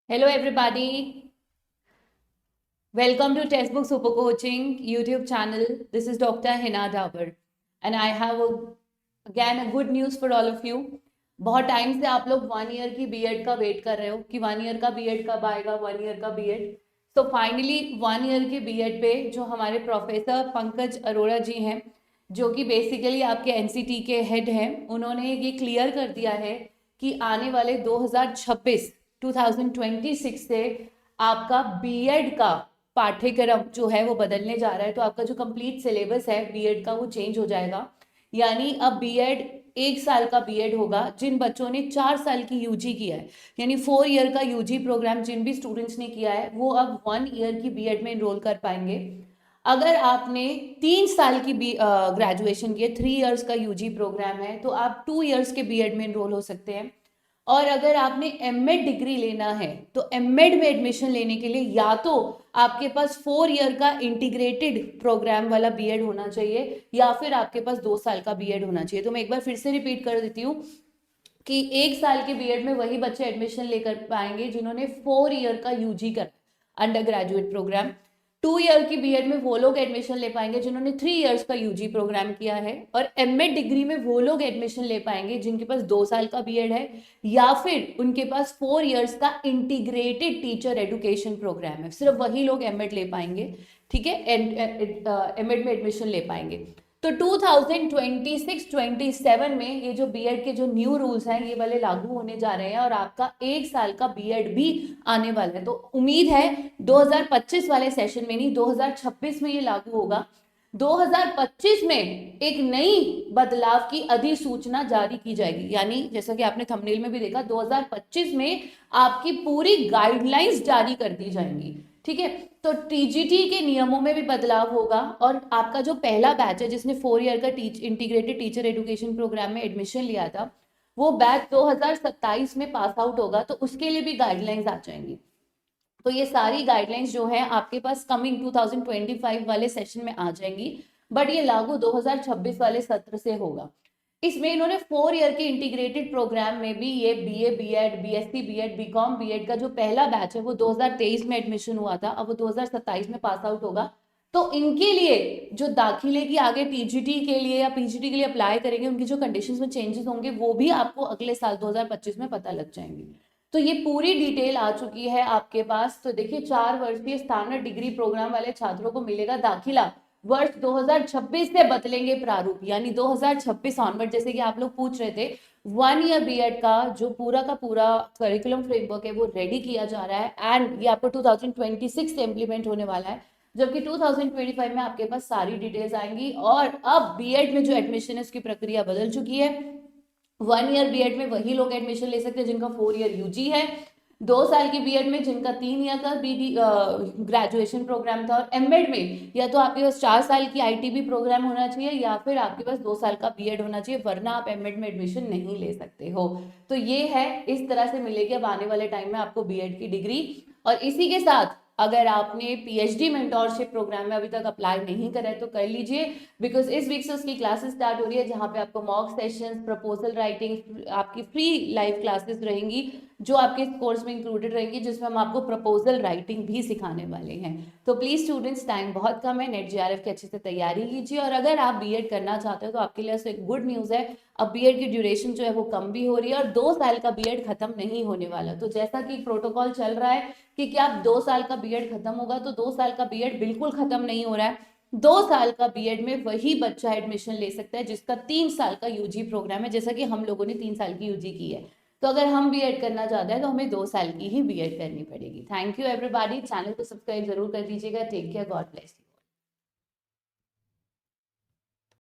Hello, everybody. Welcome to Textbook Super Coaching YouTube channel. This is Dr. Hina Dabar, and I have again a good news for all of you. बहुत time से आप लोग 1 year की BEd का wait कर रहे हो कि 1 ईयर का बीएड कब आएगा, 1 ईयर का बीएड। तो फाइनली 1 ईयर की बीएड पे जो हमारे प्रोफेसर पंकज अरोड़ा जी हैं, जो कि बेसिकली आपके एनसीटी के हेड हैं, उन्होंने ये क्लियर कर दिया है कि आने वाले 2026 से आपका बीएड का पाठ्यक्रम जो है वो बदलने जा रहा है। तो आपका जो कंप्लीट सिलेबस है बीएड का वो चेंज हो जाएगा। यानी अब बीएड 1 साल का बीएड होगा। जिन बच्चों ने 4 साल की यूजी किया है, यानी 4 ईयर का यूजी प्रोग्राम जिन भी स्टूडेंट्स ने किया है, वो अब 1 ईयर की बीएड में इनरोल कर पाएंगे। अगर आपने 3 साल की ग्रेजुएशन की है, 3 ईयर्स का यूजी प्रोग्राम है, तो आप 2 ईयर्स के बीएड में इनरोल हो सकते हैं। और अगर आपने एमएड डिग्री लेना है तो एमएड में एडमिशन लेने के लिए या तो आपके पास 4 ईयर का इंटीग्रेटेड प्रोग्राम वाला बीएड होना चाहिए, या फिर आपके पास 2 साल का बीएड होना चाहिए। तो मैं एक बार फिर से रिपीट कर देती हूँ कि 1 साल के बीएड में वही बच्चे एडमिशन लेकर पाएंगे जिन्होंने 4 ईयर का यूजी कर अंडर ग्रेजुएट प्रोग्राम। 2 ईयर की बीएड में वो लोग एडमिशन ले पाएंगे जिन्होंने 3 ईयर्स का यूजी प्रोग्राम किया है। और एमएड डिग्री में वो लोग एडमिशन ले पाएंगे जिनके पास 2 साल का बीएड है, या फिर उनके पास 4 ईयर्स का इंटीग्रेटेड टीचर एजुकेशन प्रोग्राम है। सिर्फ वही लोग एमएड ले पाएंगे, ठीक है, एमएड में एडमिशन ले पाएंगे। तो 2026-27 में ये जो बीएड के जो न्यू रूल्स हैं ये वाले लागू होने जा रहे हैं, और आपका 1 साल का बीएड भी आने वाला है। तो उम्मीद है 2025 वाले सेशन में नहीं, 2026 में ये लागू होगा। 2025 में एक नई बदलाव की अधिसूचना जारी की जाएगी। यानी जैसा कि आपने थंबनेल में भी देखा, 2025 में आपकी पूरी गाइडलाइंस जारी कर दी जाएंगी, ठीक है। तो टीजीटी के नियमों में भी बदलाव होगा, और आपका जो पहला बैच है जिसने 4 ईयर का इंटीग्रेटेड टीचर एजुकेशन प्रोग्राम में एडमिशन लिया था, वो बैच 2027 में पास आउट होगा। तो उसके लिए भी गाइडलाइंस आ जाएंगी। तो ये सारी गाइडलाइंस जो है आपके पास कमिंग 2025 वाले सेशन में आ जाएंगी, बट ये लागू 2026 वाले सत्र से होगा। इसमें इन्होंने 4 ईयर के इंटीग्रेटेड प्रोग्राम में भी ये BA BEd BSc BEd BCom BEd का जो पहला बैच है वो 2023 में एडमिशन हुआ था, अब वो 2027 में पास आउट होगा। तो इनके लिए जो दाखिले की आगे टीजीटी के लिए या पीजीटी के लिए अप्लाई करेंगे, उनकी जो कंडीशंस में चेंजेस होंगे वो भी आपको अगले साल 2025 में पता लग जाएंगी। तो ये पूरी डिटेल आ चुकी है आपके पास। तो देखिए, 4 वर्षीय स्टैंडर्ड डिग्री प्रोग्राम वाले छात्रों को मिलेगा दाखिला। वर्ष 2026 से बदलेंगे प्रारूप, यानी 2026 ऑनवर्ड। जैसे कि आप लोग पूछ रहे थे, 1 ईयर बीएड का जो पूरा का पूरा करिकुलम फ्रेमवर्क है वो रेडी किया जा रहा है, एंड ये आपको 2026 से इम्प्लीमेंट होने वाला है, जबकि 2025 में आपके पास सारी डिटेल्स आएंगी। और अब बीएड में जो एडमिशन है उसकी प्रक्रिया बदल चुकी है। 1 ईयर बीएड में वही लोग एडमिशन ले सकते हैं जिनका 4 ईयर यूजी है। 2 साल की बीएड में जिनका 3 ईयर का बीडी ग्रेजुएशन प्रोग्राम था, और एमएड में या तो आपके पास 4 साल की आईटीबी प्रोग्राम होना चाहिए, या फिर आपके पास 2 साल का बीएड होना चाहिए, वरना आप एमएड में एडमिशन नहीं ले सकते हो। तो ये है, इस तरह से मिलेगी अब आने वाले टाइम में आपको बीएड की डिग्री। और इसी के साथ अगर आपने पीएचडी मेंटोरशिप प्रोग्राम में अभी तक अप्लाई नहीं करा है तो कर लीजिए, बिकॉज इस वीक से उसकी क्लासेस स्टार्ट हो रही है, जहाँ पे आपको मॉक सेशंस, प्रपोजल राइटिंग, आपकी फ्री लाइव क्लासेस रहेंगी जो आपके इस कोर्स में इंक्लूडेड रहेंगी, जिसमें हम आपको प्रपोजल राइटिंग भी सिखाने वाले हैं। तो प्लीज स्टूडेंट्स, टाइम बहुत कम है, नेट जेआरएफ की अच्छे से तैयारी कीजिए। और अगर आप बीएड करना चाहते हो तो आपके लिए एक गुड न्यूज है, अब बीएड की ड्यूरेशन जो है वो कम भी हो रही है, और 2 साल का बीएड खत्म नहीं होने वाला। तो जैसा कि प्रोटोकॉल चल रहा है कि क्या 2 साल का बीएड खत्म होगा, तो 2 साल का बीएड बिल्कुल खत्म नहीं हो रहा है। 2 साल का बीएड में वही बच्चा एडमिशन ले सकता है जिसका 3 साल का यूजी प्रोग्राम है, जैसा कि हम लोगों ने 3 साल की यूजी की है। तो अगर हम बीएड करना चाहते हैं तो हमें 2 साल की ही बीएड करनी पड़ेगी। थैंक यू एवरीबॉडी, चैनल को सब्सक्राइब जरूर कर दीजिएगा। Take care, God bless you.